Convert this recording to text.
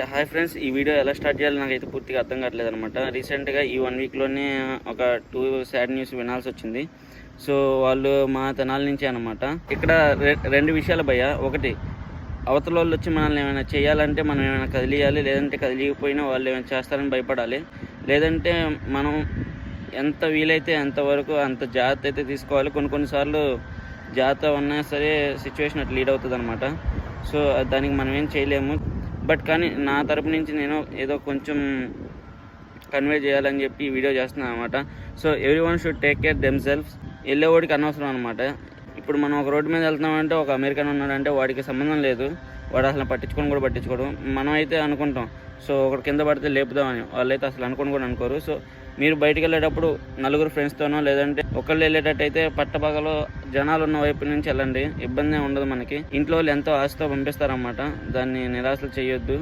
Hi friends, ఈ video ఎలా start చేయాలో నాకైతే పూర్తిగా అర్థం కావట్లేదు అనమాట. రీసెంట్గా ఈ 1 వీక్లోనే ఒక 2 సాడ్ న్యూస్ వినాల్సి వచ్చింది. సో వాళ్ళు మా తెనాలి నుంచే అనమాట. ఇక్కడ రెండు విషయాలు భయ్య. ఒకటి, అవతల వాళ్ళు వచ్చి మనల్ని ఏమైనా చేయాలంటే మనం ఏమైనా కదిలియాలి, లేదంటే కదిలిపోయినా వాళ్ళు ఏమైనా చేస్తారని భయపడాలి. లేదంటే మనం ఎంత వీలైతే అంతవరకు అంత జాగ్రత్త అయితే తీసుకోవాలి. కొన్నిసార్లు జాగ్రత్త ఉన్నా సరే సిచ్యువేషన్ అట్లా లీడ్ అవుతుంది అనమాట. సో దానికి మనం ఏం చేయలేము. బట్ కానీ నా తరపు నుంచి నేను ఏదో కొంచెం కన్వే చేయాలని చెప్పి ఈ వీడియో చేస్తున్నాను అనమాట. So everyone should take care themselves. వెళ్ళేవాడికి అనవసరం అనమాట. ఇప్పుడు మనం ఒక రోడ్డు మీద వెళ్తున్నామంటే ఒక అమెరికన్ ఉన్నాడంటే వాడికి సంబంధం లేదు, వాడు అసలు పట్టించుకోడు. మనం అయితే అనుకుంటాం సో ఒకటి కింద పడితే లేపుదామని, వాళ్ళైతే అసలు అనుకోని కూడా అనుకోరు. సో మీరు బయటికి వెళ్ళేటప్పుడు నలుగురు ఫ్రెండ్స్తోనో లేదంటే ఒకళ్ళు వెళ్ళేటట్టయితే పట్టపగలో జనాలు ఉన్న వైపు నుంచి వెళ్ళండి. ఇబ్బంది ఉండదు మనకి. ఇంట్లో వాళ్ళు ఎంతో ఆశతో పంపిస్తారన్నమాట, దాన్ని నిరాశలు చేయొద్దు.